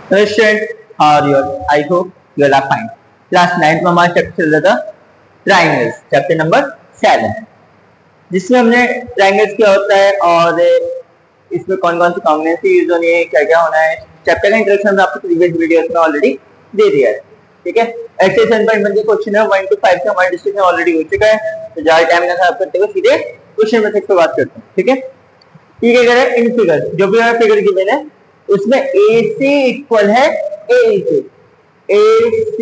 Hello students, how are you all? I hope you all are fine. Class 9 में हमारा chapter चल रहा था ट्राइंगल्स, चैप्टर नंबर 7, जिसमें हमने ट्राइंगल्स क्या होता है और इसमें कौन कौन सी कॉम्बिनेशन यूज होनी है, क्या क्या होना है। चैप्टर का इंट्रोडक्शन हमने आपको प्रीवियस वीडियोस में ऑलरेडी दे दिया है। ठीक है, एक्सरसाइज 7.1 के क्वेश्चन है 1 to 5 से हमारे डिस्कशन ऑलरेडी हो चुका है, तो ज्यादा टाइम ना खराब करते हुए सीधे क्वेश्चन मेथड पे बात करते हैं। ठीक है, ठीक है, करें इन फिगर जो भी हमारा फिगर गिवन है उसमें AC इक्वल है AE से, AC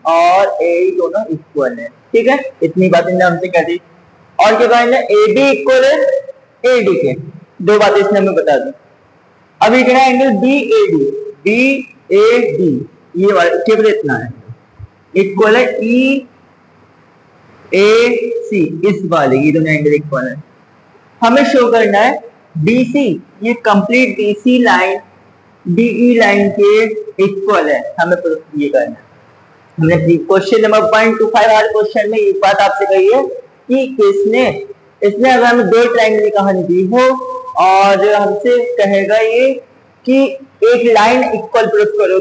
और AE दोनों इक्वल है। ठीक है, इतनी बात इन्हें हमसे कह दी। और क्या कहा AB इक्वल है AD के, दो बातें इसने हमें बता दी। अब ये कहना है एंगल BAD ये वाला केवल इतना है इक्वल है EAC, इस वाले ये दोनों एंगल इक्वल है। हमें शो करना है BC, ये complete BC line DE line के इक्वल है, हमें प्रूफ ये करना है। हमने question number 1 to 5 her question में एक बात आपसे कही है कि इसने अगर हमें दो ट्रायंगल की कहानी दी हो और हमसे कहेगा ये कि एक लाइन इक्वल प्रूफ करो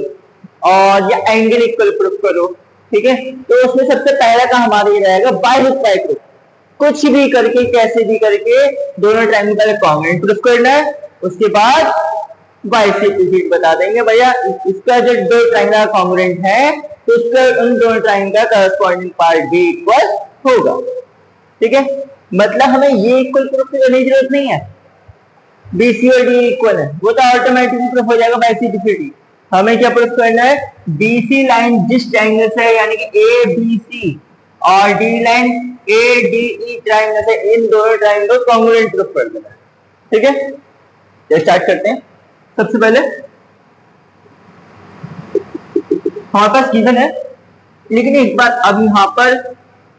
और या एंगल इक्वल प्रूफ करो, ठीक है, तो उसमें सबसे पहला का हमारा ये रहेगा बाय प्रूफ। कुछ भी करके कैसे भी करके दोनों ट्रायंगल पहले कॉन्ग्रुएंट प्रूफ करना है, उसके बाद बाइसेक्टर बता देंगे भैया इसका जो दो ट्रायंगल कॉन्ग्रुएंट है तो उसका उन दोनों ट्रायंगल का करस्पॉन्डिंग पार्ट भी इक्वल होगा। ठीक है, मतलब हमें ये इक्वल प्रूफ करने की जरूरत नहीं है, BC और DE इक्वल है, वो तो ऑटोमेटिकली प्रूफ हो जाएगा बाय CDCD। हमें क्या प्रूफ करना है, BC लाइन जिस ट्रायंगल से यानी कि ABC और D लाइन ADE ट्रायंगल से, इन दोनों ट्रायंगल को कॉन्ग्रुएंट प्रूफ कर देना है। ठीक है, तो स्टार्ट करते हैं। सबसे पहले हमारे पास गिवन है, लेकिन एक बार अब यहाँ पर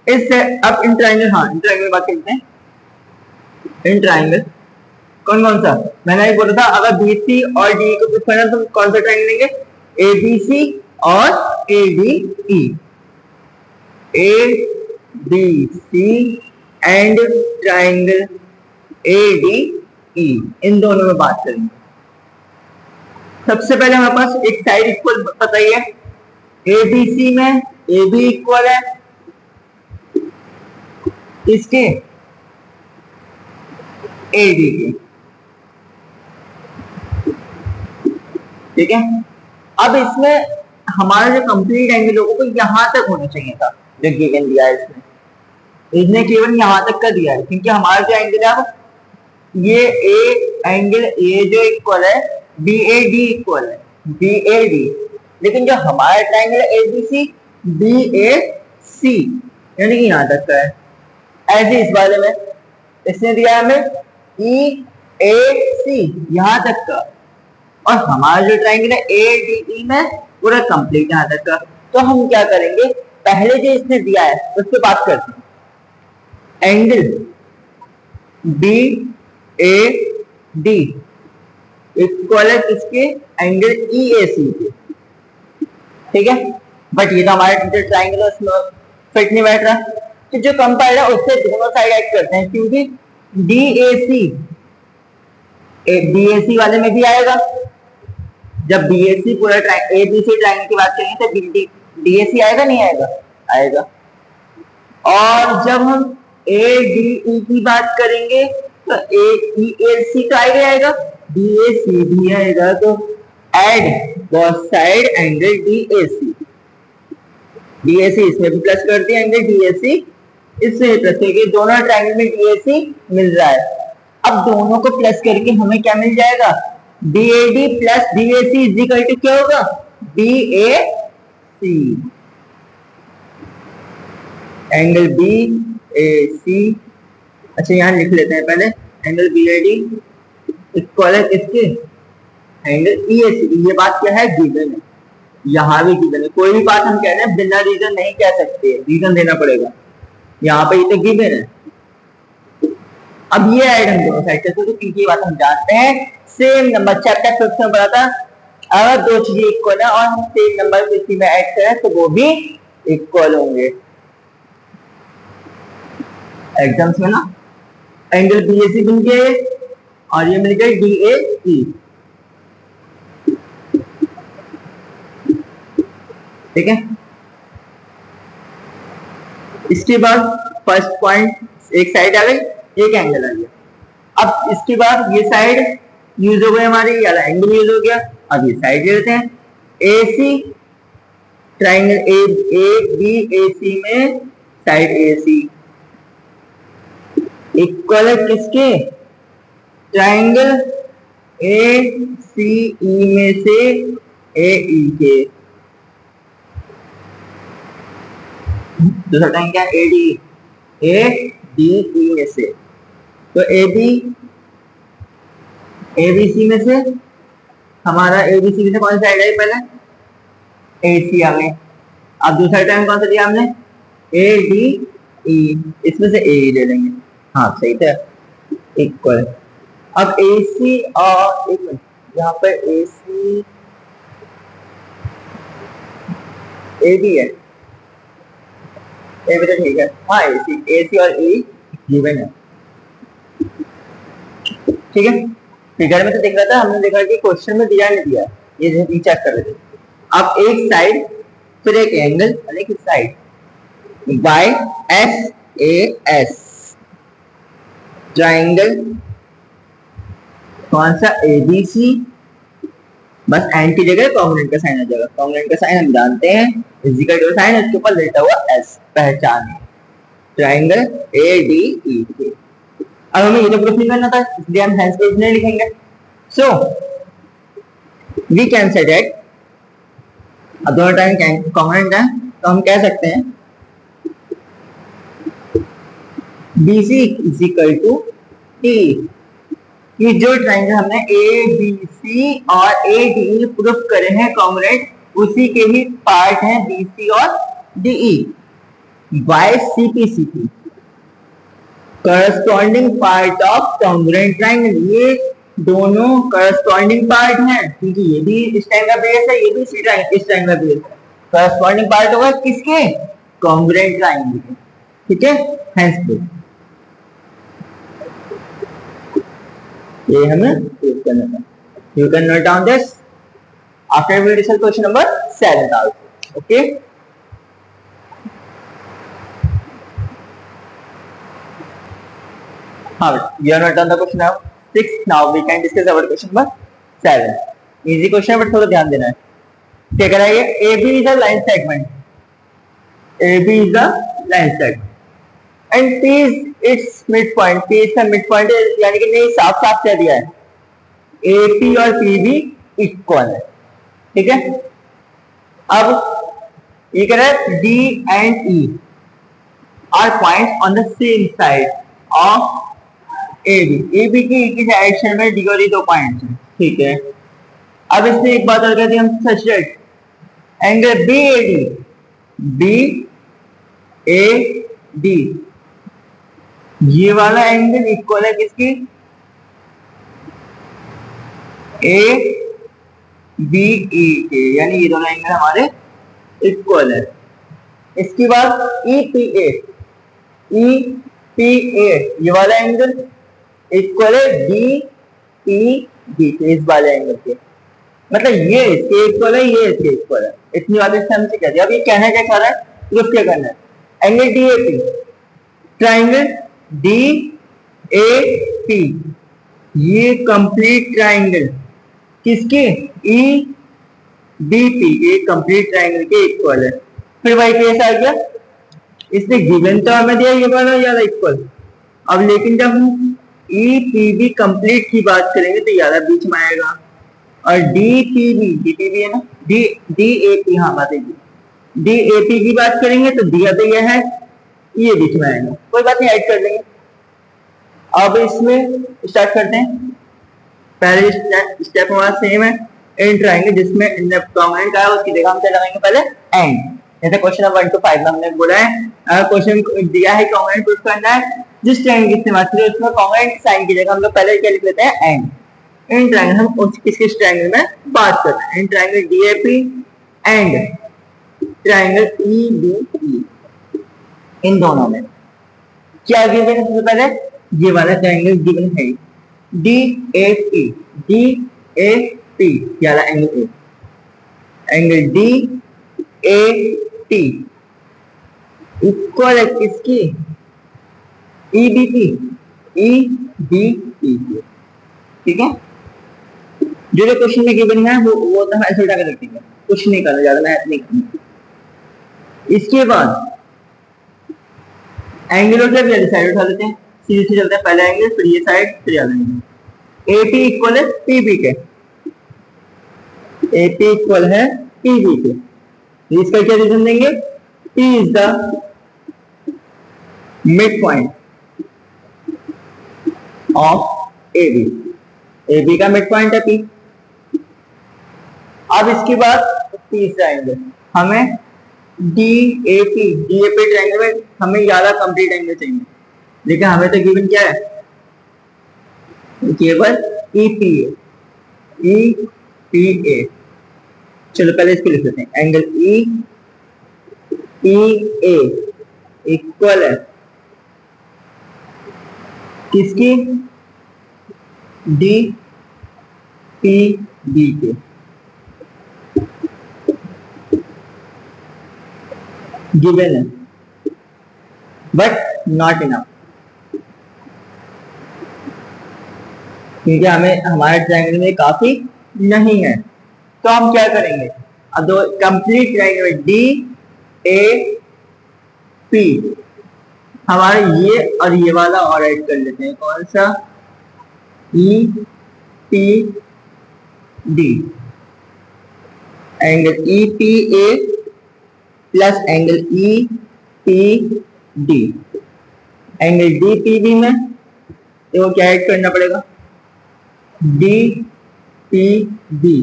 इससे अब इन ट्रायंगल, हाँ इन ट्रायंगल बात करते हैं। इन ट्रायंगल कौन कौन सा मैंने बोला था, अगर BC और DE को प्रूफ करना तो कौन सा ट्रायंगल लेंगे, ABC और ADE, ABC and triangle ADE, इन दोनों में बात करेंगे। सबसे पहले हमारे पास एक साइड इक्वल पता ही है, ABC में AB इक्वल है इसके AD के। ठीक है, अब इसमें हमारा जो कंप्लीट एंगल होगा वो यहां तक होना चाहिए था, जो गिवन दिया है इसने केवल यहां तक का दिया है, क्योंकि हमारा जो एंगल है ये एंगल A जो इक्वल है BAD इक्वल है BAD, लेकिन जो हमारा ट्रायंगल है ABC BAC यानी कि यहां तक का है। ऐसे इस वाले में इसने दिया हमें EAC यहां तक का, और हमारा जो ट्रायंगल है ADE में पूरा कंप्लीट यहां तक का। तो हम क्या करेंगे, पहले जो इसने दिया है उस पर बात करते हैं। एंगल BAD इक्वल है किसके, एंगल EAC के। ठीक है, बट ये तो हमारे जो ट्रायंगल है उसमें फिट नहीं बैठ रहा, तो जो कंपेयर है उससे दोनों साइड ऐड करते हैं, क्योंकि BAC वाले में भी आएगा। जब BAC पूरा ABC ट्रायंगल की बात करेंगे तो DAC आएगा नहीं आएगा, आएगा। और जब हम ADE की बात करेंगे तो EAC का आएगा DAC भी आएगा, तो add both side angle DAC इसमें भी प्लस कर दिया, एंगल DAC इससे भी प्लस करके दोनों ट्रायंगल में DAC मिल रहा है। अब दोनों को प्लस करके हमें क्या मिल जाएगा, BAD plus DAC is equal to क्या होगा, BAC। एंगल BAC, अच्छा यहां लिख लेते हैं पहले, एंगल BAD इक्वल है किसके, एंगल EAC। ये बात क्या है, गिवन है, यहाँ भी गिवन है। कोई भी बात हम कह रहे हैं बिना रीजन नहीं कह सकते, रीजन देना पड़ेगा। यहाँ पे ये तो गिवन है। अब ये ऐड हम दोनों साइड करते हैं, तो क्योंकि बात हम जानते हैं, सेम नंबर चैप्टर 5 में पढ़ा था, अगर दो चीजें इक्वल है और हम सेम नंबर किसी में ऐड करें तो वो भी इक्वल होंगे। एग्जाम्स में ना एंगल BAC मिल गया और ये मिल गया DAE। ठीक है। इसके बाद फर्स्ट पॉइंट एक साइड आ गई, एक एंगल आ गया। अब इसके बाद ये साइड यूज हो गई हमारी, या एंगल यूज हो गया। अब ये साइड लेते हैं, ए सी ट्राइंगल ए बी ए सी में साइड ए सी इक्वल है किसके, ट्राइंगल ए सी ई में से ए ई के। दूसरा टाइम क्या, ए डी ई में से, तो ए बी सी में से हमारा ए बी सी में से कौन सा साइड है, पहले ए सी आ गए। अब दूसरा टाइम कौन सा दिया हमने, ए डी ई, इसमें से ए ले लेंगे। हाँ सही था, इक्वल। अब ए सी और एक मिनट, यहाँ पर ए सी ए बी है, ए भी तो ठीक है। हाँ ए सी और ई गिवन है, ठीक है। फिगर में तो दिख रहा था, हमने देखा कि क्वेश्चन में दिया नहीं दिया, ये चेक कर रहे थे। अब एक साइड फिर एक एंगल और एक side, by S A S triangle कौन सा, ए बी सी, बस एंड की जगह कॉन्ग्रुएंट का साइन आ जाएगा। कॉन्ग्रुएंट का साइन हम जानते हैं, इक्वल टू साइन, उसके ऊपर लेटा हुआ एस, पहचान ट्राइंगल ए डी ई के। अब हमें ये तो प्रूफ नहीं करना था, इसलिए हम हेंस प्रूफ नहीं लिखेंगे। So we can say that, अब दोनों टाइम कॉन्ग्रुएंट है, तो हम कह सकते हैं BC is equal to T. कि जो ट्राइंगल हमने ए बी सी और ए डी प्रूफ करे हैं कॉन्ग्रुएंट, उसी के ही पार्ट हैं बी सी और DE. By C P C P corresponding part of congruent triangle, ये दोनों करस्पॉन्डिंग पार्ट हैं, क्योंकि ये भी इस ट्राइंगल का बेस है, ये भी इस ट्राइंगल का बेस है। करस्पॉन्डिंग पार्ट होगा किसके, कॉन्ग्रुएंट ट्राइंगल के, ठीक है। हेंस प्रूफ ये हमें प्रूव करना था। You can note down this after we discuss question number 7 also, okay. हाँ, you are not done the question now 6, now we can discuss our question number 7। Easy question है but थोड़ा ध्यान देना है। क्या कह रहा है, A B is a line segment, A B is a line segment and P is its midpoint, P इसका midpoint है, यानी कि नहीं साफ साफ कह दिया है AP और PB इक्वल है, ठीक है। अब ये कह रहा है D and E are points on the same side of AB, AB की डायरेक्शन में D और E दो पॉइंट्स हैं, ठीक है। अब इसमें एक बात और कहते हैं हम, सच दैट एंगल BAD ये वाला एंगल इक्वल है किसकी, ए बी ई के, यानी ये दोनों एंगल हमारे इक्वल है। इसके बाद ई पी ए ये वाला एंगल इक्वल है डी पी डी के, इस वाले एंगल के, मतलब ये इसके इक्वल है, ये इसके इक्वल है। इतनी बात इससे हमसे कह दिया। अब ये कहना क्या चाह रहा है, प्रूफ क्या करना है, angle D A P, triangle D A P, ये कंप्लीट ट्राइंगल किसके, ई डी पी, ये कंप्लीट ट्राइंगल के इक्वल है। फिर वही केस आ गया, इसने गिवन तो हमें दिया ये वाला ज्यादा इक्वल। अब लेकिन जब हम ई पी बी कंप्लीट की बात करेंगे तो ज्यादा बीच में आएगा, और डी पी बी है ना, डी ए पी, हाँ बात है, डी ए पी की बात करेंगे तो दिया तो यह है, ये बीच में आएगा, कोई बात नहीं, ऐड कर लेंगे। अब इसमें स्टार्ट करते हैं। पहले स्टेप हमारा सेम है, एंड ट्राइंगल जिसमें कॉन्ग्रुएंट का है उसकी जगह हम क्या लगाएंगे, पहले एंड। जैसे क्वेश्चन नंबर 1 to 5 में हमने बोला है, क्वेश्चन दिया है कॉन्ग्रुएंट प्रूफ करना है, जिस ट्राइंगल की इस्तेमाल करें उसमें कॉन्ग्रुएंट साइन की जगह हम लोग पहले क्या लिख लेते हैं, एंड। इन ट्राइंगल हम किस ट्राइंगल में बात कर रहे हैं, इन triangle DAP and triangle EBE, इन दोनों में क्या गिवन है, सबसे पहले ये वाला ट्राइंगल गिवन है डीएपी, डीएपी वाला angle A, angle D A T equal है किसकी? ई बी की, ई बी की। ठीक है, जो जो क्वेश्चन में गिवन है वो तो हम ऐसे उठा कर रखेंगे, कुछ नहीं करना, ज्यादा मेहनत नहीं करनी। इसके बाद एंगल के वाली साइड उठा लेते हैं, सीधे से चलते हैं, पहले एंगल फिर ये साइड फिर ये एंगल। ए टी इक्वल है पी बी के, ए पी इक्वल है पी बी के। इसका क्या रीजन देंगे? P is the mid point of A B, A B का मिड पॉइंट है P। अब इसके बाद तीसरा एंगल, हमें डी ए पी ट्रायंगल में हमें ज्यादा कंप्लीट एंगल चाहिए, लेकिन हमें तो गिवन क्या है? केवल ई पी ए। चलो पहले इसको लिख लेते हैं, angle E P A equal है किसकी? डी पी बी के। गिवन है बट नॉट इनफ, क्योंकि हमें हमारे ट्रायंगल में काफी नहीं है। तो हम क्या करेंगे? अब दो complete triangle D A P, हमारे ये और ये वाला और ऐड कर लेते हैं, कौन सा? E P D, angle E P A plus angle E P D. Angle D P D में देखो क्या ऐड करना पड़ेगा? D P D,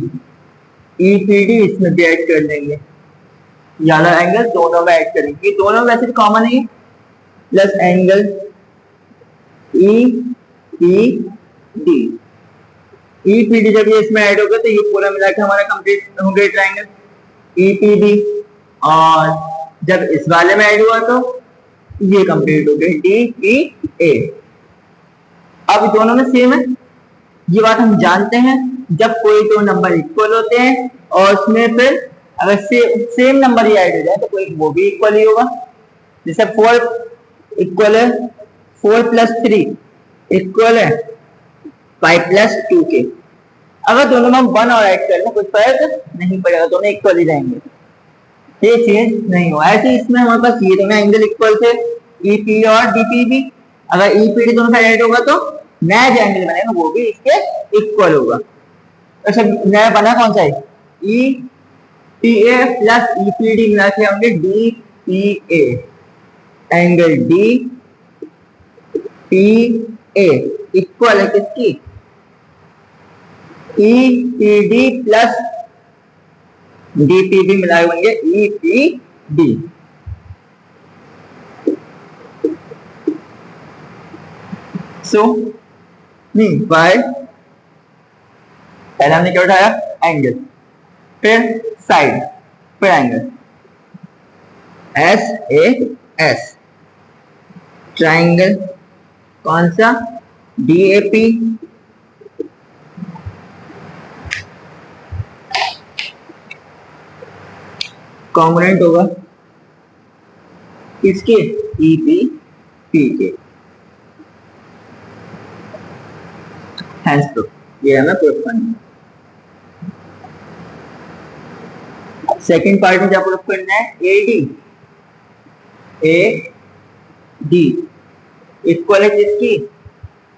E P D इसमें भी ऐड कर देंगे, ज्यादा एंगल दोनों में ऐड करेंगे, दोनों वैसे कॉमन है, plus angle E P D. E P D जब ये इसमें ऐड होगा तो ये पूरा मिला के हमारा कंप्लीट हो गया ट्रायंगल ई पी डी, और जब इस वाले में ऐड हुआ तो ये कंप्लीट हो गया डी पी ए। अब दोनों में सेम है, ये बात हम जानते हैं, जब कोई दो नंबर इक्वल होते हैं और उसमें फिर अगर सेम नंबर ही ऐड हो जाए तो कोई वो भी इक्वल ही होगा। जैसे 4 इक्वल है 4 प्लस 3 इक्वल है 5 प्लस 2 के। अगर दोनों में हम 1 और ऐड कर लें कुछ फर्क नहीं पड़ेगा, दोनों इक्वल ही जाएंगे, ये चेंज नहीं हुआ। ऐसे इसमें हमारे पास ये दोनों एंगल इक्वल थे, ई पी और डी पी भी। अगर ई पी डी दोनों का ऐड होगा तो नया जो एंगल बनेगा वो भी इसके इक्वल होगा। अच्छा, नया बना कौन सा है? E P A plus E P D मिला के होंगे D P A. Angle D P A equal है किसकी? E P D plus D P D मिलाए होंगे ई पी डी। सो बाय पहले हमने क्या उठाया? एंगल, फिर साइड, फिर angle, S A S. Triangle कौन सा? डी ए पी कॉन्ग्रुएंट होगा किसके? ई पी पी के। हैंस प्रूफ, ये हमें प्रूफ करना है। सेकंड पार्ट में क्या प्रूफ करना है? ए डी इक्वल है किसकी?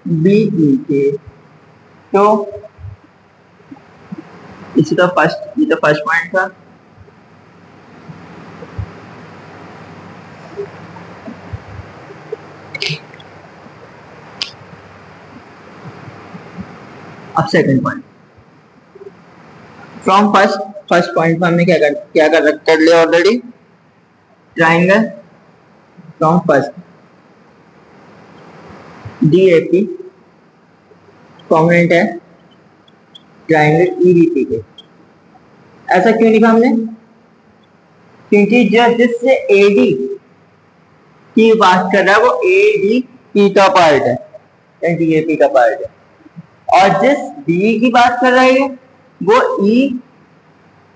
बी ई के। तो इसी का फर्स्ट, ये तो फर्स्ट पॉइंट था। अब second point, from first point में हमने क्या कर लिया already? Triangle from first D A P congruent है ट्राइंगल ई बी पी के। ऐसा क्यों लिखा हमने? क्योंकि जिससे ए डी की बात कर रहा है वो ए डी पी का पार्ट है, डी ए पी का पार्ट है, और जिस बी की बात कर रहा है वो ई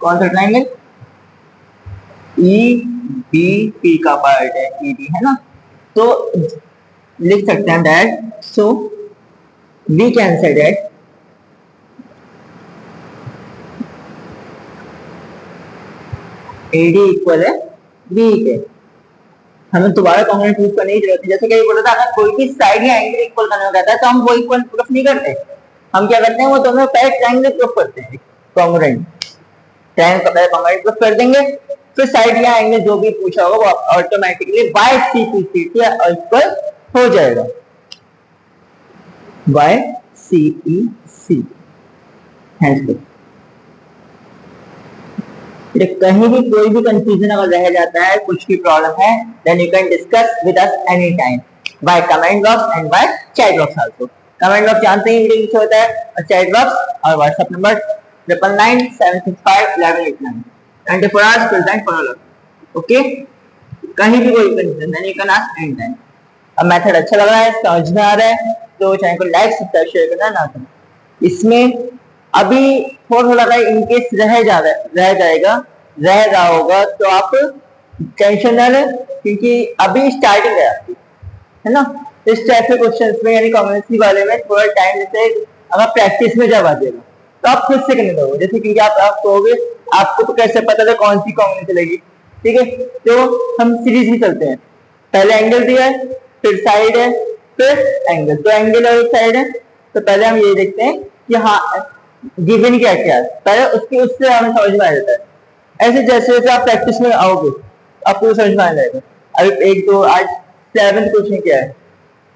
कौन सा ट्रायंगल? ई बी पी का पार्ट है, ई बी है ना, तो लिख सकते हैं that so we can say that AD equal है बी के। हमें दोबारा कॉन्ग्रुएंट प्रूफ करने की जरूरत है। जैसे कि बोला था अगर कोई भी साइड या एंगल इक्वल करना कहता है तो हम वो इक्वल प्रूफ नहीं करते, हम क्या करते हैं वो दोनों पहले ट्रायंगल प्रूफ करते हैं, कॉन्ग्रुएंट ट्रायंगल का पहले कॉन्ग्रुएंट प्रूफ कर देंगे, फिर साइड या एंगल जो भी पूछा होगा वो automatically by C P C T equal हो जाएगा, बाय सी ई सी। कहीं भी कोई भी कंफ्यूजन अगर रह जाता है, कुछ भी प्रॉब्लम है, then you can discuss with us any time by comment box and by chat box also. Comment box जानते हैं वीडियो नीचे होता है, और चैट बॉक्स और WhatsApp number 9997651189 24 hours present for all of you। Okay, कहीं भी कोई confusion then you can ask any time. अब मेथड अच्छा लग रहा है, समझ में आ रहा है, तो चैनल को लाइक सब्सक्राइब शेयर करना ना भूलें। इसमें अभी थोड़ा थोड़ा इनकेस रह जाएगा, रह रहा होगा तो आप टेंशन ना लें, क्योंकि अभी स्टार्टिंग है आपकी, है ना। इस टाइप के क्वेश्चंस में यानी कॉम्बिनेटरी वाले में थोड़ा टाइम, जैसे अगर प्रैक्टिस में जब आ जाएगा तो आप खुद से करने दोगे, जैसे क्योंकि आप कहोगे आपको तो कैसे पता था कौन सी कॉम्बिनेशन चलेगी, ठीक है। तो हम सीरीज में चलते हैं, पहले एंगल दिया है, फिर साइड है, फिर एंगल, तो एंगल और साइड है, तो पहले हम ये देखते हैं कि हाँ गिवन क्या क्या है, पहले उससे हमें समझ में आ जाता है। ऐसे जैसे जैसे आप प्रैक्टिस में आओगे आपको समझ में आ जाएगा। अभी एक तो आज 7th क्वेश्चन क्या है,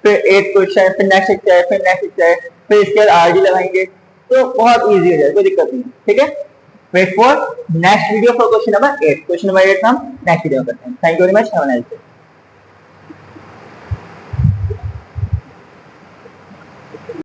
फिर 8th क्वेश्चन, फिर नेक्स्ट क्या है, फिर नेक्स्ट क्या है, फिर इसके बाद आरडी लगाएंगे, तो बहुत इजी हो जाएगा, कोई दिक्कत नहीं, ठीक है। Wait for next video for question number 8। Question number 8 हम नेक्स्ट वीडियो करते हैं। Thank you very much, have a nice day.